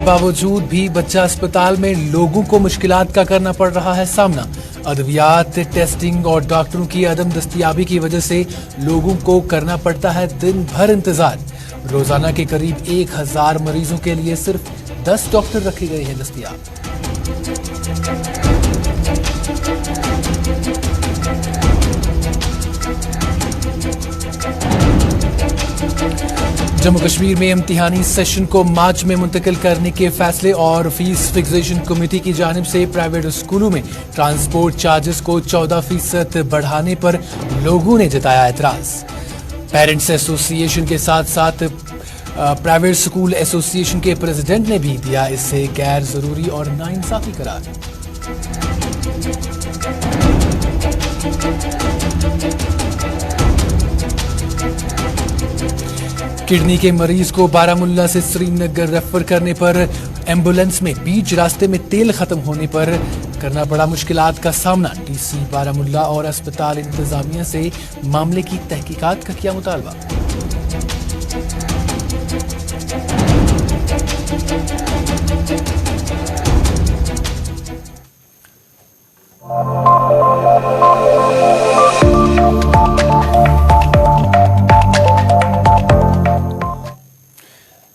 बावजूद भी बच्चा अस्पताल में लोगों को मुश्किलात का करना पड़ रहा है सामना। अद्वियात, टेस्टिंग और डॉक्टरों की अदम दस्तयाबी की वजह से लोगों को करना पड़ता है दिन भर इंतजार। रोजाना के करीब 1000 मरीजों के लिए सिर्फ 10 डॉक्टर रखे गए हैं दस्तयाब। जम्मू कश्मीर में इम्तिहानी सेशन को मार्च में मुंतकिल करने के फैसले और फीस फिक्सेशन कमेटी की जानिब से प्राइवेट स्कूलों में ट्रांसपोर्ट चार्जेस को 14% बढ़ाने पर लोगों ने जताया एतराज। पेरेंट्स एसोसिएशन के साथ साथ प्राइवेट स्कूल एसोसिएशन के प्रेसिडेंट ने भी दिया इसे गैर जरूरी और नाइंसाफी करार। किडनी के मरीज को बारामुल्ला से श्रीनगर रेफर करने पर एम्बुलेंस में बीच रास्ते में तेल खत्म होने पर करना पड़ा मुश्किलात का सामना। डीसी बारामुल्ला और अस्पताल इंतजामिया से मामले की तहकीकात का किया मुतालबा।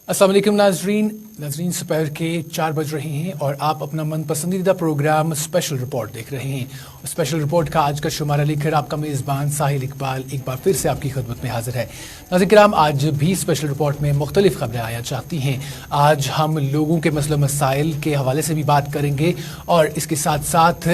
अस्सलाम वालेकुम नाजरीन दोपहर के 4 बज रहे हैं और आप अपना मन पसंदीदा प्रोग्राम स्पेशल रिपोर्ट देख रहे हैं। स्पेशल रिपोर्ट का आज का शुमारा लेकर आपका मेज़बान साहिल इकबाल एक बार फिर से आपकी खिदमत में हाजिर है। नाज़रीन किराम, आज भी स्पेशल रिपोर्ट में मुख्तलिफ खबरें आया चाहती हैं। आज हम लोगों के मसले मसाइल के हवाले से भी बात करेंगे और इसके साथ साथ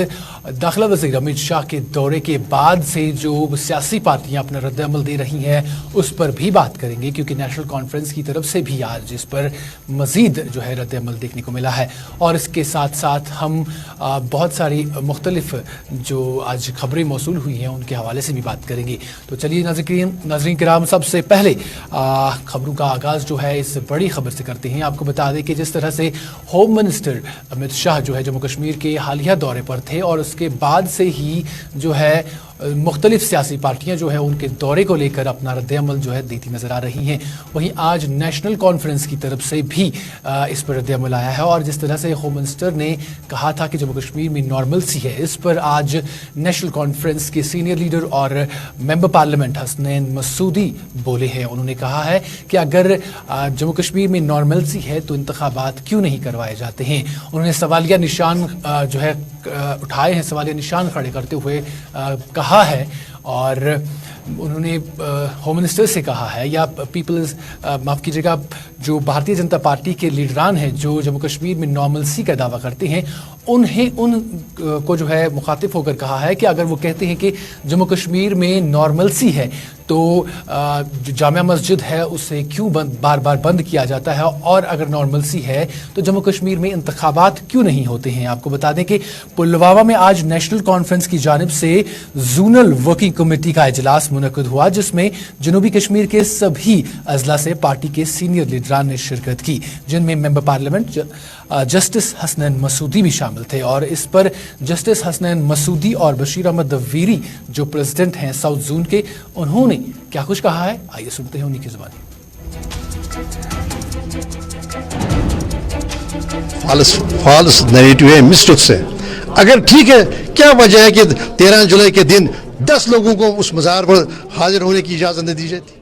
दाखिला वज़ीर अमित शाह के दौरे के बाद से जो सियासी पार्टियाँ अपना रद्द-ए-अमल दे रही हैं उस पर भी बात करेंगे, क्योंकि नेशनल कॉन्फ्रेंस की तरफ से भी आज इस पर मज़ीद जो है रद्द-ए-अमल देखने को मिला है। और इसके साथ साथ हम बहुत सारी मुख्तलिफ जो आज खबरें मौसूल हुई हैं उनके हवाले से भी बात करेंगे। तो चलिए नाज़रीन किराम, सबसे पहले खबरों का आगाज़ जो है इस बड़ी खबर से करते हैं। आपको बता दें कि जिस तरह से होम मिनिस्टर अमित शाह जो है जम्मू कश्मीर के हालिया दौरे पर थे और उसके बाद से ही जो है मुख्तलिफ सियासी पार्टियां जो है उनके दौरे को लेकर अपना रद्द-ए-अमल जो है देती नजर आ रही हैं। वहीं आज नेशनल कॉन्फ्रेंस की तरफ से भी इस पर रद्द-ए-अमल आया है और जिस तरह से होम मिनिस्टर ने कहा था कि जम्मू कश्मीर में नॉर्मलसी है, इस पर आज नेशनल कॉन्फ्रेंस के सीनियर लीडर और मेंबर पार्लियामेंट हसनैन मसूदी बोले हैं। उन्होंने कहा है कि अगर जम्मू कश्मीर में नॉर्मलसी है तो इंतखाबात क्यों नहीं करवाए जाते हैं। उन्होंने सवालिया निशान जो है उठाए हैं, सवालिया निशान खड़े करते हुए कहा है और उन्होंने होम मिनिस्टर से कहा है या पीपल्स माफ़ कीजिएगा जो भारतीय जनता पार्टी के लीडरान हैं जो जम्मू कश्मीर में नॉर्मलसी का दावा करते हैं उनको जो है मुखातिब होकर कहा है कि अगर वो कहते हैं कि जम्मू कश्मीर में नॉर्मलसी है तो जो जामिया मस्जिद है उसे क्यों बार बार बंद किया जाता है, और अगर नॉर्मलसी है तो जम्मू कश्मीर में इंतखाबात क्यों नहीं होते हैं। आपको बता दें कि पुलवामा में आज नेशनल कॉन्फ्रेंस की जानिब से जोनल वर्किंग कमेटी का इजलास मुनक्किद हुआ, जिसमें जनूबी कश्मीर के सभी अजला से पार्टी के सीनियर लीडरान ने शिरकत की, जिनमें member parliament justice Hasnain Masoodi भी शामिल थे। और इस पर जस्टिस हसनैन मसूदी और बशीर अहमद दवीरी जो प्रेसिडेंट हैं साउथ जोन के, उन्होंने क्या कुछ कहा है, आइए सुनते हैं उन्हीं की जुबानी। फॉल्स नैरेटिव है, मिसट्रुथ से। अगर ठीक है, क्या वजह है कि 13 जुलाई के दिन 10 लोगों को उस मज़ार पर हाजिर होने की इजाज़त नहीं दी जाती?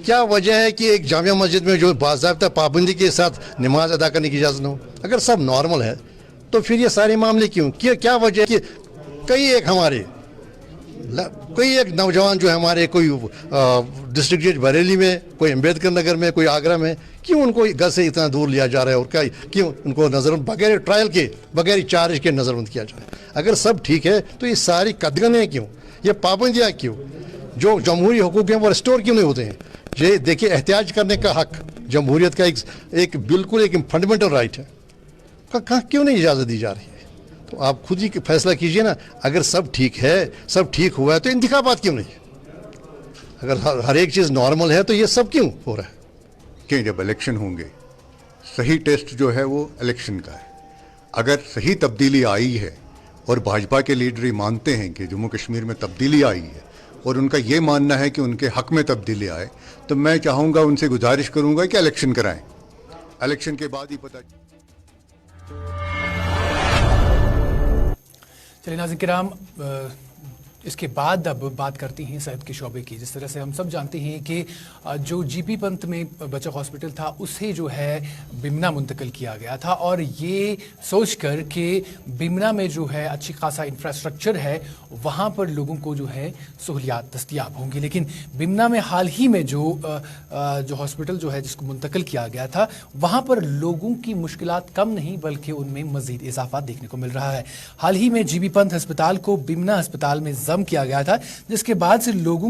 क्या वजह है कि एक जामिया मस्जिद में जो बाज़ाब्ता पाबंदी के साथ नमाज अदा करने की इजाज़त न हो? अगर सब नॉर्मल है तो फिर ये सारे मामले क्यों? क्या वजह है कि कई एक नौजवान जो है हमारे, कोई डिस्ट्रिक्ट जज बरेली में, कोई अम्बेडकर नगर में, कोई आगरा में, क्यों उनको घर से इतना दूर लिया जा रहा है और क्यों उनको नज़रबंद बगैर ट्रायल के, बगैर चार्ज के नज़रबंद किया जा रहा है? अगर सब ठीक है तो ये सारी कदगनें क्यों, ये पाबंदियाँ क्यों, जो जमहूरी हकूक़ हैं वो रिस्टोर क्यों नहीं होते हैं? ये देखिए, एहतियाज करने का हक जमहूरियत का एक बिल्कुल एक फंडामेंटल राइट है, कहाँ क्यों नहीं इजाज़त दी जा रही है? तो आप खुद ही फैसला कीजिए ना। अगर सब ठीक है, सब ठीक हुआ है तो इंतखाबात क्यों नहीं? अगर हर एक चीज़ नॉर्मल है तो ये सब क्यों हो रहा है? कि जब इलेक्शन होंगे, सही टेस्ट जो है वो इलेक्शन का है। अगर सही तब्दीली आई है और भाजपा के लीडर ही मानते हैं कि जम्मू कश्मीर में तब्दीली आई है और उनका ये मानना है कि उनके हक में तब्दीली आए, तो मैं चाहूँगा, उनसे गुजारिश करूँगा कि इलेक्शन कराएं। इलेक्शन के बाद ही पता चलिए नाज़रीन किराम, इसके बाद अब बात करती हैं सेहत के शोबे की। जिस तरह से हम सब जानते हैं कि जो जीपी पंत में बच्चा हॉस्पिटल था उसे जो है बिमना मुंतकिल किया गया था, और ये सोचकर कि बिमना में जो है अच्छी खासा इंफ्रास्ट्रक्चर है, वहाँ पर लोगों को जो है सहूलियात दस्तियाब होंगी। लेकिन बिमना में हाल ही में जो हॉस्पिटल जो है जिसको मुंतकिल किया गया था, वहाँ पर लोगों की मुश्किलात कम नहीं बल्कि उनमें मजीद इजाफा देखने को मिल रहा है। हाल ही में जीबी पंत अस्पताल को बिमना अस्पताल में जम किया गया था, जिसके बाद से लोगों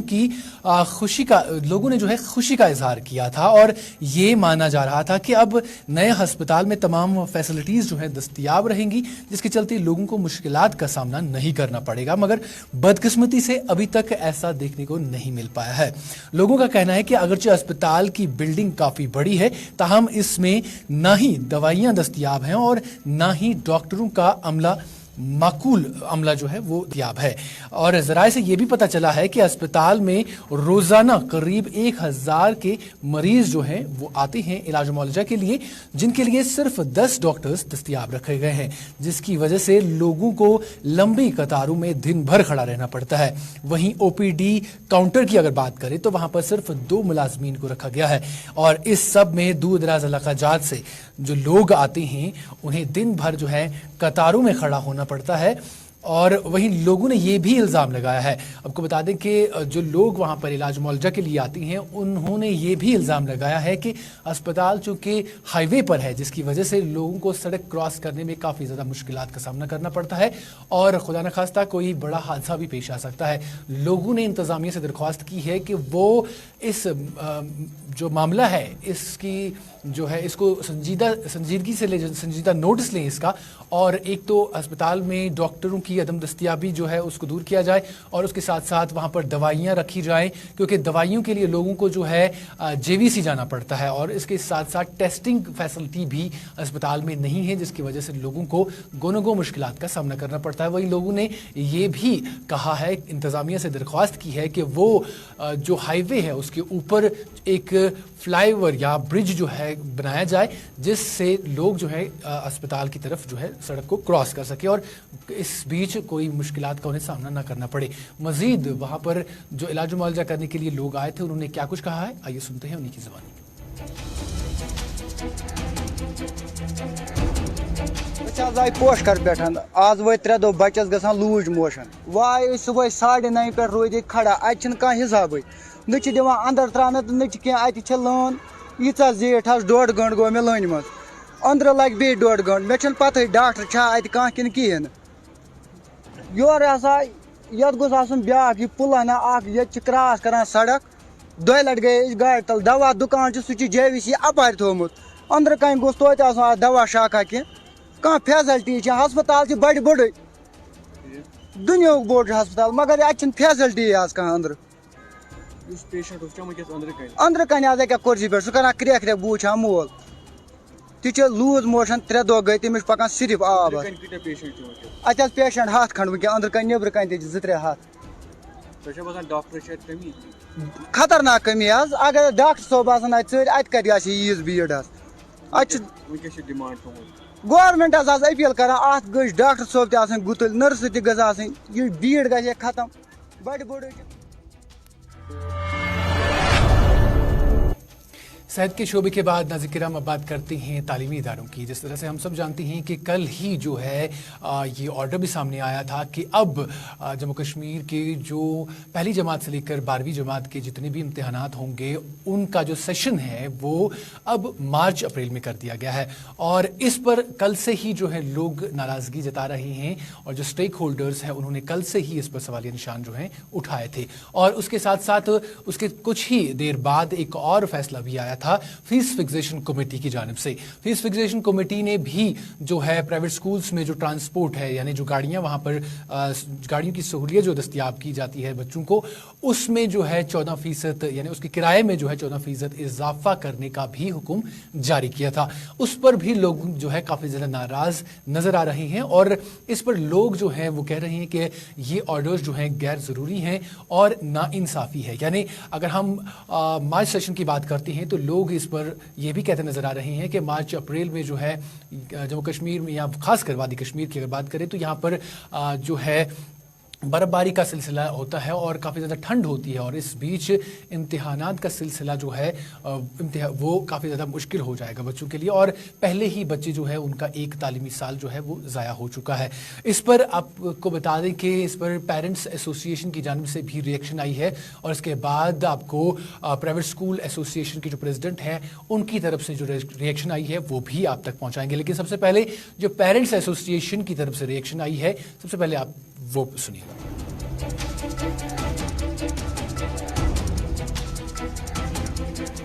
ने जो है खुशी का इजहार किया था, और ये माना जा रहा था कि अब नए अस्पताल में तमाम फैसिलिटीज जो है दस्तयाब रहेंगी, जिसके चलते लोगों को मुश्किलात का सामना नहीं करना पड़ेगा। मगर बदकिस्मती से अभी तक ऐसा देखने को नहीं मिल पाया है। लोगों का कहना है कि अगरचे अस्पताल की बिल्डिंग काफी बड़ी है, ताहम इसमें ना ही दवाइयां दस्तयाब हैं और ना ही डॉक्टरों का माकूल अमला जो है वो दस्तयाब है। और जराए से ये भी पता चला है कि अस्पताल में रोजाना करीब 1000 के मरीज जो हैं वो आते हैं इलाज मुआलजा के लिए, जिनके लिए सिर्फ 10 डॉक्टर्स दस्तयाब रखे गए हैं, जिसकी वजह से लोगों को लंबी कतारों में दिन भर खड़ा रहना पड़ता है। वहीं ओपीडी काउंटर की अगर बात करें तो वहां पर सिर्फ 2 मुलाजमीन को रखा गया है, और इस सब में दूर दराज इलाकाजात से जो लोग आते हैं उन्हें दिन भर जो है कतारों में खड़ा होना पड़ता है। और वहीं लोगों ने ये भी इल्ज़ाम लगाया है, आपको बता दें कि जो लोग वहाँ पर इलाज मुआलजा के लिए आते हैं उन्होंने ये भी इल्ज़ाम लगाया है कि अस्पताल चूँकि हाईवे पर है, जिसकी वजह से लोगों को सड़क क्रॉस करने में काफ़ी ज़्यादा मुश्किलात का सामना करना पड़ता है, और खुदा न खास्ता कोई बड़ा हादसा भी पेश आ सकता है। लोगों ने इंतज़ामिया से दरख्वास्त की है कि वो इस जो मामला है इसकी जो है इसको संजीदगी से ले, संजीदा नोटिस लें इसका, और एक तो अस्पताल में डॉक्टरों की अदम दस्तयाबी जो है उसको दूर किया जाए, और उसके साथ साथ वहाँ पर दवाइयाँ रखी जाएं, क्योंकि दवाइयों के लिए लोगों को जो है जेवीसी जाना पड़ता है, और इसके साथ साथ टेस्टिंग फैसिलिटी भी अस्पताल में नहीं है, जिसकी वजह से लोगों को गोनोगो मुश्किलात का सामना करना पड़ता है। वहीं लोगों ने ये भी कहा है, इंतज़ामिया से दरख्वास्त की है कि वो जो हाईवे है उसके ऊपर एक फ्लाईओवर या ब्रिज जो है बनाया जाए, जिससे लोग जो है अस्पताल की तरफ जो है सड़क को क्रॉस कर सके और इस बीच कोई मुश्किलात का उन्हें सामना ना करना पड़े। मजीद वहाँ पर जो इलाज मुआलजा करने के लिए लोग आए थे उन्होंने क्या कुछ कहा है, आइए सुनते हैं उन्हीं की ज़बानी। पोस्टर पे आज वो 3 दो बच्चस गसान लूज मोशन वाय सुबह 9:30 पे रोज खड़ा अत हिसाब न दिवान अंदर त्रान तो न कह लान यीचा जेठ 1.5 घंटे गो मे लान मज अंदर लग बे 1.5 घंटे मे पता डॉक्टर अत कह कि कहें योर हसा ये गोस ब्या पुलाना ये क्रॉस करान सड़क 2 लट गए गाड़ तल दवा दुकान सह जेवीसी अपार थोमुत अंदर कन गोस तो दवा शाखा कह फैसिलिटी हस्पताल बड़ बड़ दुनिया बोड़ हस्पताल मगर अत फैसिलिटी आज कह अंदर अंदर कन आज क्या कुर्सी पे सह क्रेक क्रेक बूझ मोल ती लूज मोशन 3 दो गई तमिस पकान सिर्फ आब अत पेशेंट 100 खंड वह अंदर कन नबर कन 2-3 हाथ खतरनाक कमी आज अगर डॉक्टर सोब अत कत यीज भीड़ गवर्नमेंट अपील कर अत गज डॉक्टर सोब त गुतल नर्स त भीड़ ग खत्म बड़ बड़। सेहत के शोबे के बाद नाज़रीन किराम अब बात करते हैं तालीमी इदारों की। जिस तरह से हम सब जानते हैं कि कल ही जो है ये ऑर्डर भी सामने आया था कि अब जम्मू कश्मीर के जो पहली जमात से लेकर 12वीं जमात के जितने भी इम्तिहानात होंगे उनका जो सेशन है वो अब मार्च अप्रैल में कर दिया गया है, और इस पर कल से ही जो है लोग नाराज़गी जता रहे हैं, और जो स्टेक होल्डर्स हैं उन्होंने कल से ही इस पर सवालिया निशान जो हैं उठाए थे। और उसके साथ साथ उसके कुछ ही देर बाद एक और फैसला भी आया था फीस फिक्सेशन कमेटी की जानिब से। फीस फिक्सेशन कमेटी ने भी जो है प्राइवेट स्कूल्स में जो ट्रांसपोर्ट है यानी जो गाड़ियां वहां पर गाड़ियों की सहूलियत जो दस्तयाब की जाती है बच्चों को, उसमें जो है 14% यानी उसके किराए में जो है 14% इजाफा करने का भी हुक्म जारी किया था। उस पर भी लोग जो है काफी ज्यादा नाराज नजर आ रहे हैं, और इस पर लोग जो है वो कह रहे हैं कि ये ऑर्डर्स जो हैं गैर जरूरी हैं और नाइंसाफी है। यानी अगर हम मार्च सेशन की बात करते हैं तो लोग लोग इस पर ये भी कहते नजर आ रहे हैं कि मार्च अप्रैल में जो है जम्मू कश्मीर में या खासकर वादी कश्मीर की अगर बात करें तो यहाँ पर जो है बर्फबारी का सिलसिला होता है और काफ़ी ज़्यादा ठंड होती है और इस बीच इम्तिहानात का सिलसिला जो है वो काफ़ी ज़्यादा मुश्किल हो जाएगा बच्चों के लिए और पहले ही बच्चे जो है उनका एक तालीमी साल जो है वो ज़ाया हो चुका है। इस पर आपको बता दें कि इस पर पेरेंट्स एसोसिएशन की जानिब से भी रिएक्शन आई है और इसके बाद आपको प्राइवेट स्कूल एसोसिएशन की जो प्रेसिडेंट हैं उनकी तरफ से जो रिएक्शन आई है वो भी आप तक पहुँचाएंगे। लेकिन सबसे पहले जो पेरेंट्स एसोसिएशन की तरफ से रिएक्शन आई है सबसे पहले आप वो सुनिए।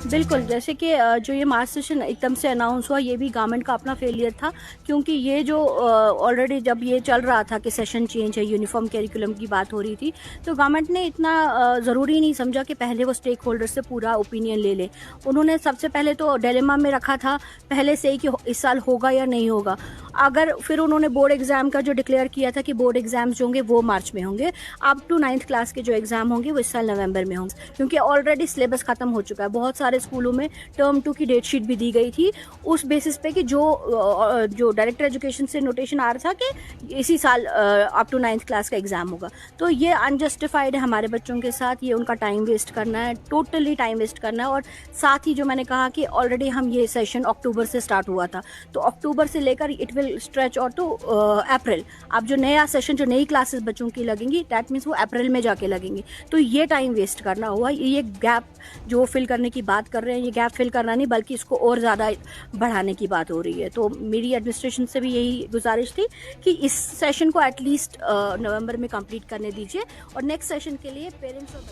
बिल्कुल, जैसे कि जो ये मार्च सेशन एकदम से अनाउंस हुआ, ये भी गवर्नमेंट का अपना फेलियर था, क्योंकि ये जो ऑलरेडी जब ये चल रहा था कि सेशन चेंज है, यूनिफॉर्म करिकुलम की बात हो रही थी, तो गवर्नमेंट ने इतना ज़रूरी नहीं समझा कि पहले वो स्टेक होल्डर से पूरा ओपिनियन ले ले। उन्होंने सबसे पहले तो डिलेमा में रखा था पहले से ही कि इस साल होगा या नहीं होगा। अगर फिर उन्होंने बोर्ड एग्ज़ाम का जो डिक्लेयर किया था कि बोर्ड एग्ज़ाम्स जो होंगे वो मार्च में होंगे, अप टू 9th क्लास के जो एग्ज़ाम होंगे वो इस साल नवंबर में होंगे, क्योंकि ऑलरेडी सिलेबस ख़त्म हो चुका है। बहुत सारे स्कूलों में टर्म 2 की डेट शीट भी दी गई थी उस बेसिस पे कि जो डायरेक्टर एजुकेशन से नोटेशन आ रहा था कि इसी साल अप टू 9th क्लास का एग्ज़ाम होगा। तो ये अनजस्टिफाइड है हमारे बच्चों के साथ, ये उनका टाइम वेस्ट करना है, टोटली टाइम वेस्ट करना है। और साथ ही जो मैंने कहा कि ऑलरेडी हम ये सेशन अक्टूबर से स्टार्ट हुआ था, तो अक्टूबर से लेकर इट विल स्ट्रेच और तो अप्रैल। अब जो नया सेशन, जो नई क्लासेस बच्चों की लगेंगी, दैट मीन्स वो अप्रैल में जाके लगेंगी। तो ये टाइम वेस्ट करना हुआ, ये गैप जो फिल करने की बात कर रहे हैं, ये गैप फिल करना नहीं बल्कि इसको और ज़्यादा बढ़ाने की बात हो रही है। तो मेरी एडमिनिस्ट्रेशन से भी यही गुजारिश थी कि इस सेशन को एटलीस्ट नवंबर में कंप्लीट करने दीजिए और नेक्स्ट सेशन के लिए पेरेंट्स और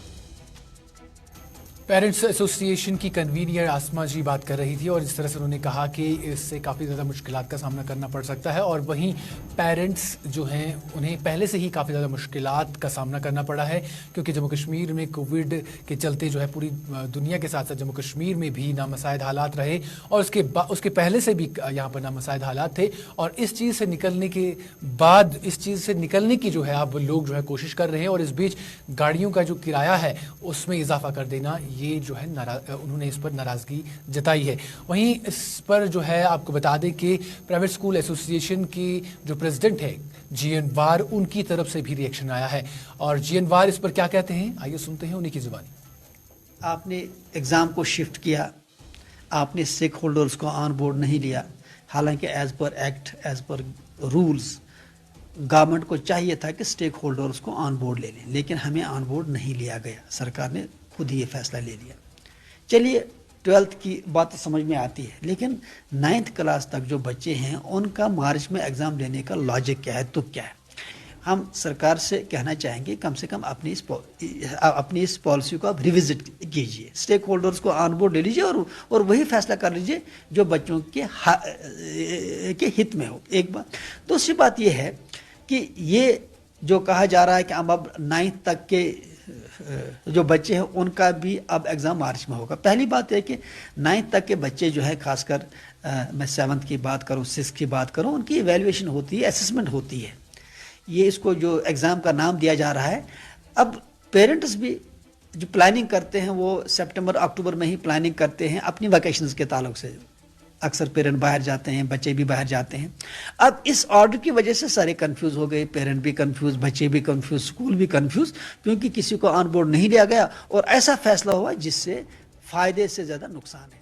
पेरेंट्स एसोसिएशन की कन्वीनियर आसमा जी बात कर रही थी और इस तरह से उन्होंने कहा कि इससे काफ़ी ज़्यादा मुश्किलात का सामना करना पड़ सकता है और वहीं पेरेंट्स जो हैं उन्हें पहले से ही काफ़ी ज़्यादा मुश्किलात का सामना करना पड़ा है, क्योंकि जम्मू कश्मीर में कोविड के चलते जो है पूरी दुनिया के साथ साथ जम्मू कश्मीर में भी नामसाइद हालात रहे और उसके पहले से भी यहाँ पर नामसाइद हालात थे। और इस चीज़ से निकलने के बाद, इस चीज़ से निकलने की जो है अब लोग जो है कोशिश कर रहे हैं और इस बीच गाड़ियों का जो किराया है उसमें इजाफा कर देना, ये जो है उन्होंने इस पर नाराज़गी जताई है। वहीं इस पर जो है आपको बता दें कि प्राइवेट स्कूल एसोसिएशन की जो प्रेसिडेंट है जीएन वार, उनकी तरफ से भी रिएक्शन आया है और जीएन वार इस पर क्या कहते हैं, आइए सुनते हैं उन्हीं की जुबानी। आपने एग्ज़ाम को शिफ्ट किया, आपने स्टेक होल्डर्स को ऑन बोर्ड नहीं लिया, हालांकि as per act, as per rules government को चाहिए था कि स्टेक होल्डर्स को ऑन बोर्ड ले लें, लेकिन हमें ऑन बोर्ड नहीं लिया गया। सरकार ने खुद ही ये फैसला ले लिया। चलिए 12th की बात समझ में आती है, लेकिन 9th क्लास तक जो बच्चे हैं उनका मार्च में एग्ज़ाम लेने का लॉजिक क्या है, तो क्या है। हम सरकार से कहना चाहेंगे कम से कम अपनी इस पॉलिसी को आप रिविजिट कीजिए, स्टेक होल्डर्स को ऑन बोर्ड ले लीजिए और वही फैसला कर लीजिए जो बच्चों के हित में हो। एक बात। दूसरी बात यह है कि ये जो कहा जा रहा है कि अब 9th तक के जो बच्चे हैं उनका भी अब एग्ज़ाम मार्च में होगा। पहली बात है कि 9th तक के बच्चे जो है, खासकर मैं 7th की बात करूं, 6th की बात करूं, उनकी इवैल्यूएशन होती है, असेसमेंट होती है। ये इसको जो एग्ज़ाम का नाम दिया जा रहा है। अब पेरेंट्स भी जो प्लानिंग करते हैं वो सितंबर अक्टूबर में ही प्लानिंग करते हैं अपनी वैकेशंस के ताल्लुक से। अक्सर पेरेंट बाहर जाते हैं, बच्चे भी बाहर जाते हैं। अब इस ऑर्डर की वजह से सारे कंफ्यूज हो गए, पेरेंट भी कंफ्यूज, बच्चे भी कंफ्यूज, स्कूल भी कंफ्यूज, क्योंकि किसी को ऑन बोर्ड नहीं लिया गया और ऐसा फैसला हुआ जिससे फायदे से ज़्यादा नुकसान है।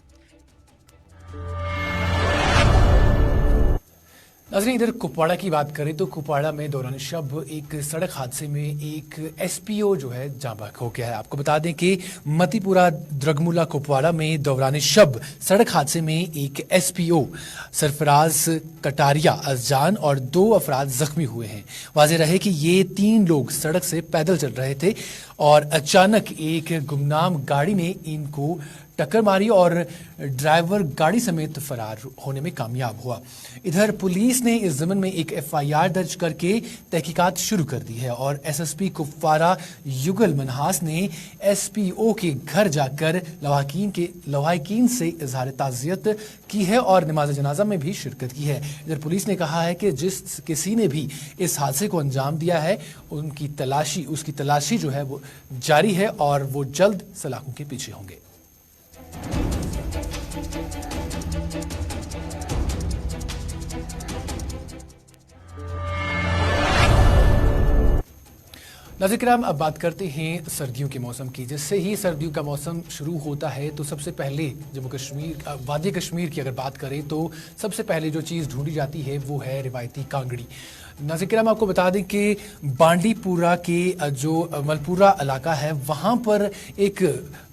नाज़रीन, इधर कुपवाड़ा की बात करें तो कुपवाड़ा में दौरान शब एक सड़क हादसे में एक एसपीओ जो है जाँ बहक हो गया है। आपको बता दें कि मतीपुरा द्रगमुला कुपवाड़ा में दौरान शब सड़क हादसे में एक एसपीओ सरफराज कटारिया अज़जान और 2 अफराद जख्मी हुए हैं। वाज़ेह रहे कि ये 3 लोग सड़क से पैदल चल रहे थे और अचानक एक गुमनाम गाड़ी ने इनको टक्कर मारी और ड्राइवर गाड़ी समेत फरार होने में कामयाब हुआ। इधर पुलिस ने इस ज़मन में एक एफआईआर दर्ज करके तहकीकात शुरू कर दी है और एसएसपी कुपवाड़ा युगल मनहास ने एसपीओ के घर जाकर लवाहिकीन से इजहार ताज़ियत की है और नमाज जनाजा में भी शिरकत की है। इधर पुलिस ने कहा है कि जिस किसी ने भी इस हादसे को अंजाम दिया है उसकी तलाशी जो है वो जारी है और वो जल्द सलाखों के पीछे होंगे। नाज़रीन किराम, अब बात करते हैं सर्दियों के मौसम की। जिससे ही सर्दियों का मौसम शुरू होता है तो सबसे पहले जम्मू कश्मीर, वादी कश्मीर की अगर बात करें तो सबसे पहले जो चीज़ ढूंढी जाती है वो है रिवायती कांगड़ी। नाज़रीन किराम, आपको बता दें कि बांडीपुरा के जो मलपुरा इलाका है वहाँ पर एक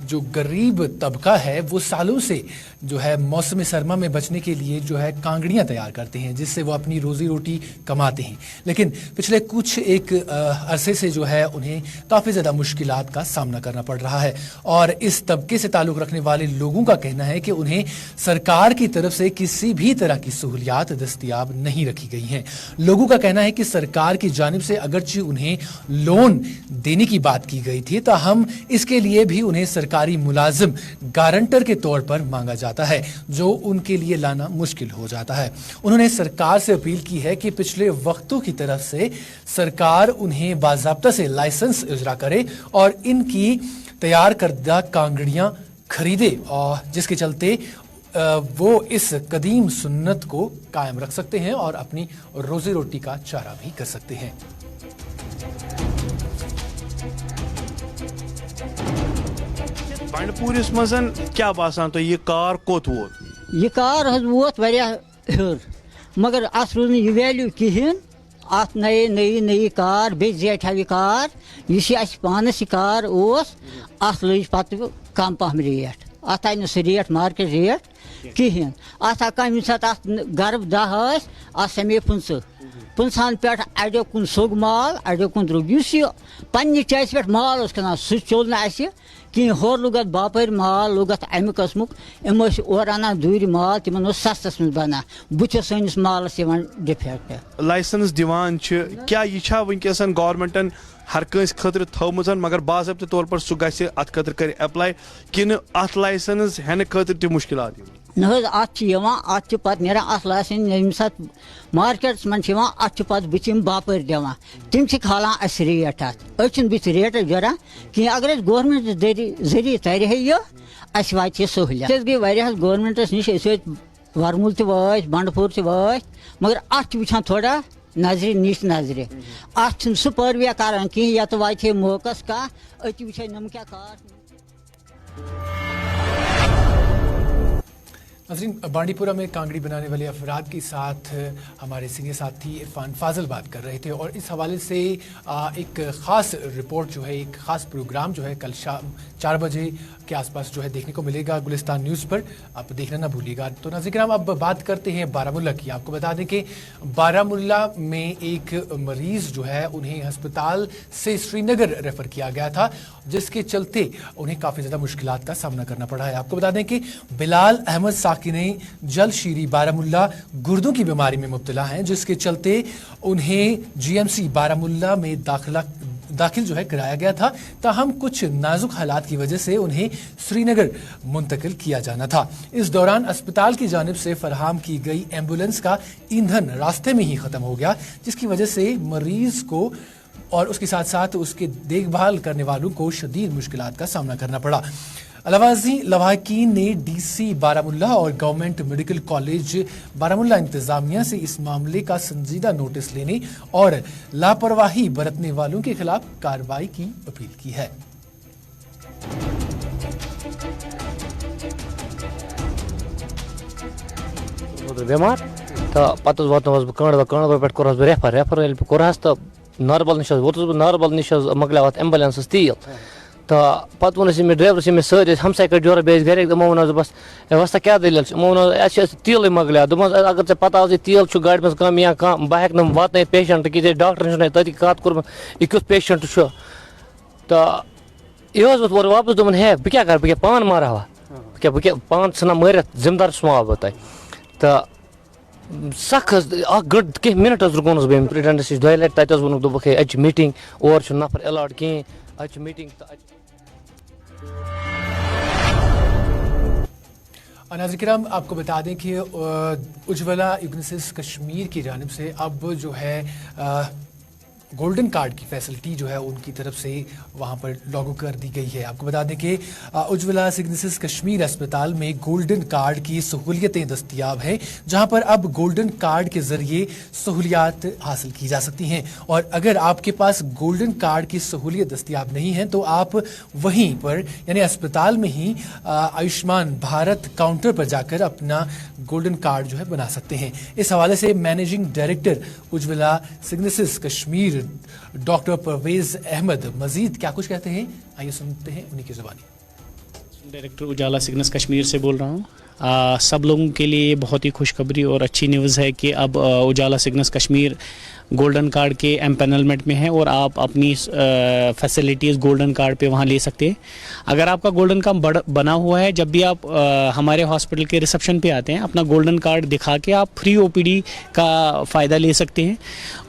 जो गरीब तबका है वो सालों से जो है मौसम सरमा में बचने के लिए जो है कांगड़ियाँ तैयार करते हैं, जिससे वो अपनी रोजी रोटी कमाते हैं। लेकिन पिछले कुछ एक अरसे से जो है उन्हें काफ़ी ज़्यादा मुश्किलात का सामना करना पड़ रहा है। और इस तबके से ताल्लुक़ रखने वाले लोगों का कहना है कि उन्हें सरकार की तरफ से किसी भी तरह की सहूलियात दस्तयाब नहीं रखी गई हैं। लोगों का कहना है कि सरकार की जानिब से अगरचे उन्हें लोन देने की बात की गई थी, ताहम इसके लिए भी उन्हें सरकारी मुलाजिम गारंटर के तौर पर मांगा जाता है, जो उनके लिए लाना मुश्किल हो जाता है। उन्होंने सरकार से अपील की है कि पिछले वक्तों की तरफ से सरकार उन्हें बाज़ाब्ता से लाइसेंस इजरा करे और इनकी तैयार करदा कांगड़ियां खरीदे, और जिसके चलते वो इस कदीम सुन्नत को कायम रख सकते हैं और अपनी रोजी रोटी का चारा भी कर सकते हैं। बंडपूरिस मजन क्या बासान तो ये कार कोत वोत? ये कार हज वोत वारिया हर, मगर अस रोज ये वैल्यू किहिन। अत नई कार बे जेठा कार यह पानस यह कार अत लज पत कम पहम रेट, अत आई न रेट मार्केट रेट कहें। अत कम सात गर्भ 10 अत समे 50 पे अड़ो कुन सोग माल अड़ो कुन द्रुग यह पन्ने चैस पे माल कनान सह चोल न कहीं। होर लोग बापर माल लोग अमे कस्मुक इम और अनान दूर माल तिमन सस्तस मज बना बुथ सैनिस मालस डिफेक्ट। लाइसेंस दिवान क्या यह वनकस गवर्नमेंटन हर कंस खतर थोमज, मगर बाज़ाब्ते तौर पर सह गि अत खतर कर एप्लाई किन अत लाइसेंस हेन खतर त मुश्किलात? न अत पत नीरान अत लाइसेंस यम सात मार्केट मन अत पत बुम बापर दिवान तम खालान अस रेट अत बुथ रेट जरान कहीं। अगर गवर्नमेंट जरिए तर यह अस वात सहूलियत गई वारिया गवर्नमेंटस नश वरमुल त बंडपुर त मगर अत वुचान थोड़ा नजर नीच नजर अत सह परविया करान कहीं यत वात मौकस कह अत वुचा नम क्या कार। नाज़रीन, बांडीपुरा में कांगड़ी बनाने वाले अफराद के साथ हमारे सीनियर साथी इरफान फाजिल बात कर रहे थे और इस हवाले से एक ख़ास रिपोर्ट जो है, एक ख़ास प्रोग्राम जो है कल शाम 4 बजे के आसपास जो है देखने को मिलेगा गुलिस्तान न्यूज़ पर, आप देखना ना भूलिएगा। तो नाज़रीन, हम अब बात करते हैं बारामुल्ला की। आपको बता दें कि बारामुल्ला में एक मरीज़ जो है उन्हें अस्पताल से श्रीनगर रेफ़र किया गया था, जिसके चलते उन्हें काफ़ी ज़्यादा मुश्किलात का सामना करना पड़ा है। आपको बता दें कि बिलाल अहमद साकिने जल शीरी बारामुल्ला गुर्दों की बीमारी में मुब्तला हैं, जिसके चलते उन्हें जीएमसी बारामुल्ला में दाखिल जो है कराया गया था, ताहम कुछ नाजुक हालात की वजह से उन्हें श्रीनगर मुंतकिल किया जाना था। इस दौरान अस्पताल की जानिब से फराहम की गई एम्बुलेंस का ईंधन रास्ते में ही ख़त्म हो गया, जिसकी वजह से मरीज़ को और उसके साथ साथ उसके देखभाल करने वालों को शदीद मुश्किलात का सामना करना पड़ा। लवाहकीन ने डीसी बारामुल्ला और गवर्नमेंट मेडिकल कॉलेज बारामुल्ला इंतजामिया से इस मामले का संजीदा नोटिस लेने और लापरवाही बरतने वालों के खिलाफ कार्रवाई की अपील की है। बीमार तो पत बह पे कोर रेफर कोरस तो नारबल नश वोतुस नारबल नश मकल एम्बुलेंस तेल तो पत वो ड्राइवर से सर हमसाय कर जोर बेस घर दमो वन बस वस्ता क्या दलील तेल मकल दम अगर ऐ पता तेल गाड़ी मज कम या कम बह हेक वात पेशेंट कि डॉक्टर तथी कत कोर यह कुछ पेशेंट तो यह और वापस दोपन है बह क्या कर बह पान मारा बह पान तना मारित जिम्मेदार सुना बह तह तो सख गंट कह मिनट रुकन बह प्रेसिडेंटस नश 2 लट तथ वोन दोप अ मीटिंग और नफर अलॉट कहें अ मीटिंग। नाज़रीन किराम, आपको बता दें कि उज्ज्वला यूनिसेफ कश्मीर की जानिब से अब जो है गोल्डन कार्ड की फैसिलिटी जो है उनकी तरफ से वहां पर लागू कर दी गई है। आपको बता दें कि उज्ज्वला सिग्नेसिस कश्मीर अस्पताल में गोल्डन कार्ड की सहूलियतें दस्तयाब हैं, जहां पर अब गोल्डन कार्ड के जरिए सहूलियात हासिल की जा सकती हैं। और अगर आपके पास गोल्डन कार्ड की सहूलियत दस्तयाब नहीं है तो आप वहीं पर यानी अस्पताल में ही आयुष्मान भारत काउंटर पर जाकर अपना गोल्डन कार्ड जो है बना सकते हैं। इस हवाले से managing director Ujala Cygnus Kashmir doctor Parvez Ahmad Majeed क्या कुछ कहते हैं, आइए सुनते हैं उन्हीं की जुबानी। डायरेक्टर उजाला सिग्नेस कश्मीर से बोल रहा हूँ। सब लोगों के लिए ये बहुत ही खुशखबरी और अच्छी न्यूज़ है कि अब उजाला सिग्नेस कश्मीर गोल्डन कार्ड के एम्पैनलमेंट में है और आप अपनी फैसिलिटीज़ गोल्डन कार्ड पे वहाँ ले सकते हैं। अगर आपका गोल्डन कार्ड बना हुआ है, जब भी आप हमारे हॉस्पिटल के रिसेप्शन पे आते हैं, अपना गोल्डन कार्ड दिखा के आप फ्री ओपीडी का फ़ायदा ले सकते हैं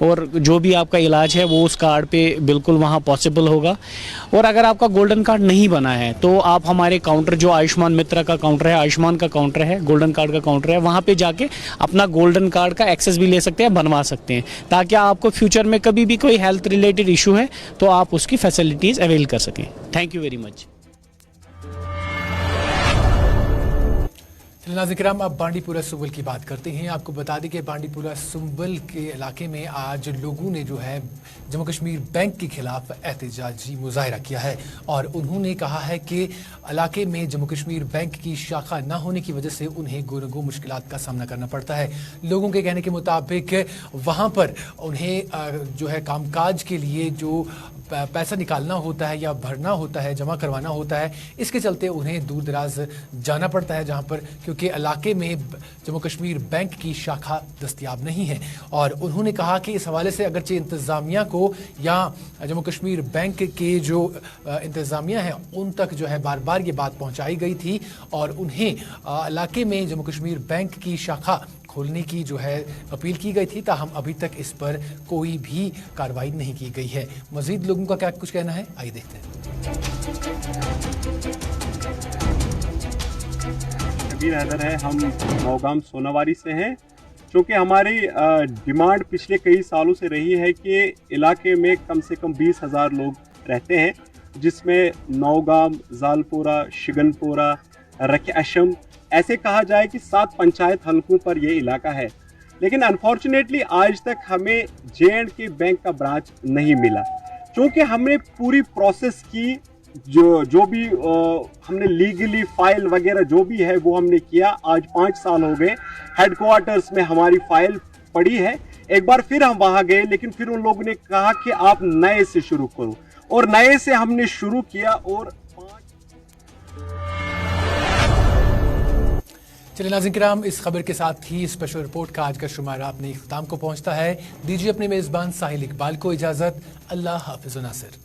और जो भी आपका इलाज है वो उस कार्ड पे बिल्कुल वहाँ पॉसिबल होगा। और अगर आपका गोल्डन कार्ड नहीं बना है तो आप हमारे काउंटर, जो आयुष्मान मित्रा का काउंटर है, आयुष्मान का काउंटर है, गोल्डन कार्ड का काउंटर है, वहाँ पे जाके अपना गोल्डन कार्ड का एक्सेस भी ले सकते हैं, बनवा सकते हैं, ताकि आपको फ्यूचर में कभी भी कोई हेल्थ रिलेटेड इशू है तो आप उसकी फैसिलिटीज़ अवेल कर सकें। Thank you very much. नाज़रीन, अब बांडीपुरा सुंबल की बात करते हैं। आपको बता दें कि बांडीपुरा सुंबल के इलाके में आज लोगों ने जो है जम्मू कश्मीर बैंक के खिलाफ एहतजाजी मुजाहरा किया है और उन्होंने कहा है कि इलाके में जम्मू कश्मीर बैंक की शाखा न होने की वजह से उन्हें गुनगो मुश्किलात का सामना करना पड़ता है। लोगों के कहने के मुताबिक वहाँ पर उन्हें जो है कामकाज के लिए जो पैसा निकालना होता है या भरना होता है, जमा करवाना होता है, इसके चलते उन्हें दूर दराज जाना पड़ता है, जहां पर क्योंकि इलाके में जम्मू कश्मीर बैंक की शाखा दस्तयाब नहीं है। और उन्होंने कहा कि इस हवाले से अगरचे इंतज़ामिया को या जम्मू कश्मीर बैंक के जो इंतज़ामिया है उन तक जो है बार बार ये बात पहुंचाई गई थी और उन्हें इलाके में जम्मू कश्मीर बैंक की शाखा खोलने की जो है अपील की गई थी, ताहम अभी तक इस पर कोई भी कार्रवाई नहीं की गई है। मजीद लोगों का क्या कुछ कहना है, आइए देखते हैं। कबीर हैदर है, हम नौगाम सोनावारी से हैं। क्योंकि हमारी डिमांड पिछले कई सालों से रही है कि इलाके में कम से कम 20,000 लोग रहते हैं, जिसमें नौगाम, जालपोरा, शिगनपोरा, रक अशम, ऐसे कहा जाए कि 7 पंचायत हलकों पर यह इलाका है। लेकिन अनफॉर्चुनेटली आज तक हमें J&K बैंक का ब्रांच नहीं मिला। क्योंकि हमने पूरी प्रोसेस की, जो भी हमने लीगली फाइल वगैरह जो भी है वो हमने किया। आज 5 साल हो गए, हेडक्वार्टर्स में हमारी फाइल पड़ी है। एक बार फिर हम वहाँ गए, लेकिन फिर उन लोगों ने कहा कि आप नए से शुरू करो, और नए से हमने शुरू किया। और चलिए नाज़रीन, इस खबर के साथ ही स्पेशल रिपोर्ट का आज का शुमारा अपने इख्तिताम को पहुंचता है। दीजिए अपने मेज़बान साहिल इकबाल को इजाज़त। अल्लाह हाफ़िज़ नासिर।